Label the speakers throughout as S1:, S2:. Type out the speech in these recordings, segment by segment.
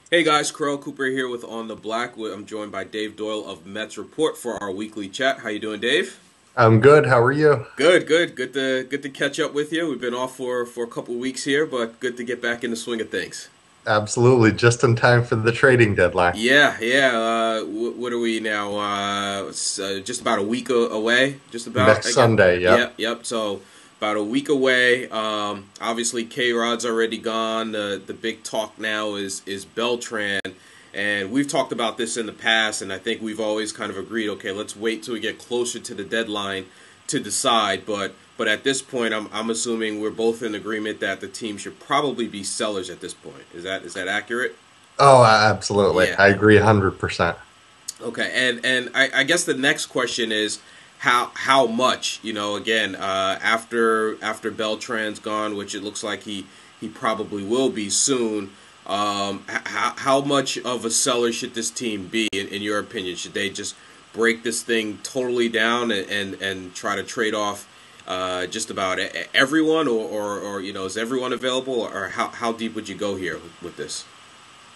S1: Hey guys, Crow Cooper here with On the Black. I'm joined by Dave Doyle of Mets Report for our weekly chat. How you doing, Dave?
S2: I'm good. How are you?
S1: Good to catch up with you. We've been off for a couple of weeks here, but good to get back in the swing of things.
S2: Absolutely. Just in time for the trading deadline.
S1: Yeah. What are we now? Just about a week away. Just about,
S2: Next
S1: I guess.
S2: Sunday. Yep.
S1: Yep. So about a week away. Obviously, K Rod's already gone. The big talk now is Beltran, and we've talked about this in the past, and I think we've always kind of agreed. Okay, let's wait till we get closer to the deadline to decide. But at this point, I'm assuming we're both in agreement that the team should probably be sellers at this point. Is that accurate?
S2: Oh, absolutely.
S1: Yeah.
S2: I agree 100%.
S1: Okay, and I guess the next question is how much, again, after Beltran's gone, which it looks like he probably will be soon. How much of a seller should this team be in your opinion? Should they just break this thing totally down and try to trade off just about everyone, or is everyone available, or how deep would you go here with this?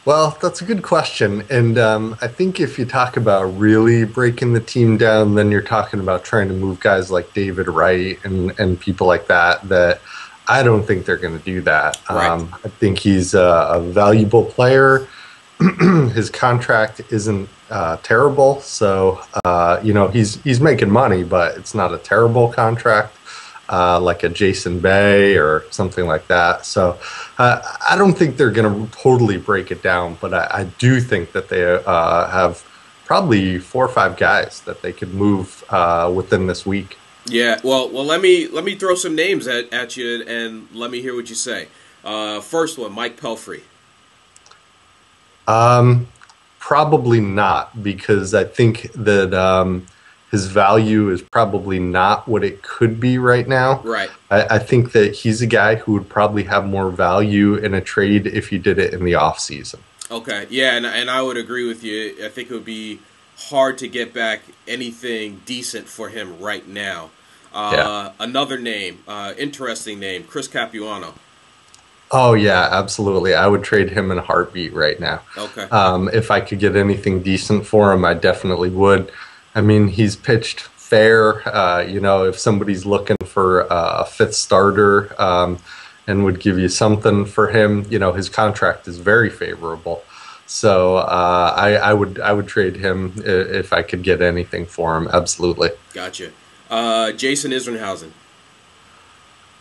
S2: Well, that's a good question. And I think if you talk about really breaking the team down, then you're talking about trying to move guys like David Wright and people like that I don't think they're going to do that.
S1: Right.
S2: I think he's a valuable player. His contract isn't terrible. So, he's making money, but it's not a terrible contract. Like a Jason Bay or something like that. So I don't think they're going to totally break it down, but I do think that they have probably four or five guys that they could move within this week.
S1: Yeah, well, let me throw some names at you and let me hear what you say. First one, Mike Pelfrey.
S2: Um, Probably not, because I think that his value is probably not what it could be right now.
S1: Right.
S2: I think that he's a guy who would probably have more value in a trade if you did it in the off season.
S1: Okay. Yeah, and I would agree with you. I think it would be hard to get back anything decent for him right now.
S2: Yeah.
S1: Another name, interesting name, Chris Capuano.
S2: Oh yeah, absolutely. I would trade him in a heartbeat right now.
S1: Okay.
S2: If I could get anything decent for him, I definitely would. I mean, he's pitched fair. If somebody's looking for a fifth starter and would give you something for him, his contract is very favorable. So I would trade him if I could get anything for him. Absolutely.
S1: Gotcha. Jason Isringhausen.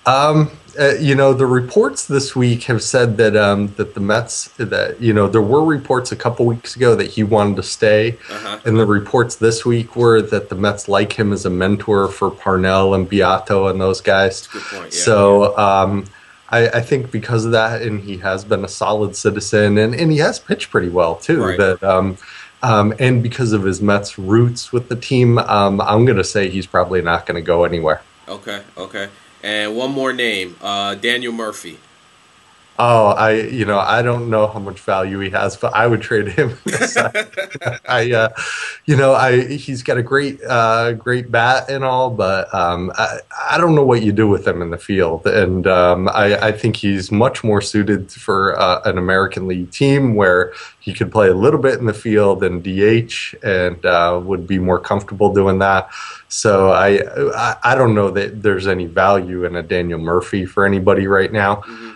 S2: The reports this week have said that the Mets, that there were reports a couple weeks ago that he wanted to stay,
S1: Uh-huh.
S2: and the reports this week were that the Mets like him as a mentor for Parnell and Beato and those guys.
S1: Good point. Yeah.
S2: So I think because of that, and he has been a solid citizen, and he has pitched pretty well too.
S1: Right.
S2: And because of his Mets roots with the team, I'm going to say he's probably not going to go anywhere.
S1: Okay. And one more name, Daniel Murphy.
S2: Oh, I don't know how much value he has, but I would trade him. He's got a great bat and all, but I don't know what you do with him in the field, and I think he's much more suited for an American League team where he could play a little bit in the field and DH, and would be more comfortable doing that. So I don't know that there's any value in a Daniel Murphy for anybody right now.
S1: Hmm.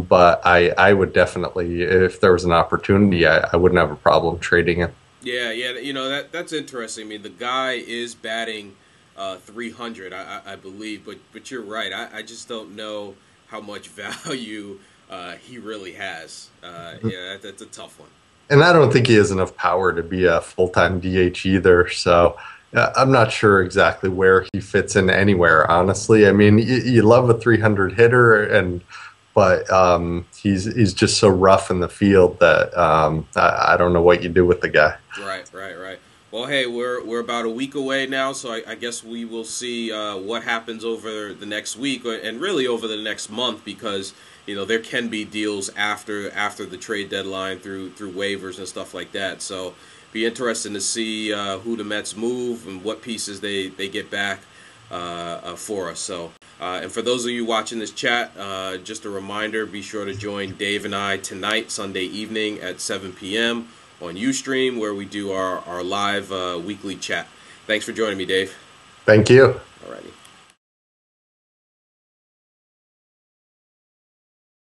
S2: But I would definitely, if there was an opportunity, I wouldn't have a problem trading it.
S1: Yeah. That's interesting. I mean, the guy is batting 300, I believe, but you're right. I just don't know how much value he really has. Yeah, that's a tough one.
S2: And I don't think he has enough power to be a full-time DH either. So I'm not sure exactly where he fits in anywhere, honestly. I mean, you love a 300 hitter, but he's just so rough in the field that I don't know what you do with the guy.
S1: Right. Well, hey, we're about a week away now, so I guess we will see what happens over the next week, and really over the next month, because there can be deals after the trade deadline through waivers and stuff like that. So be interesting to see who the Mets move and what pieces they get back for us. So And for those of you watching this chat, just a reminder, be sure to join Dave and I tonight, Sunday evening at 7 p.m. on Ustream, where we do our live weekly chat. Thanks for joining me, Dave.
S2: Thank you.
S1: Alrighty.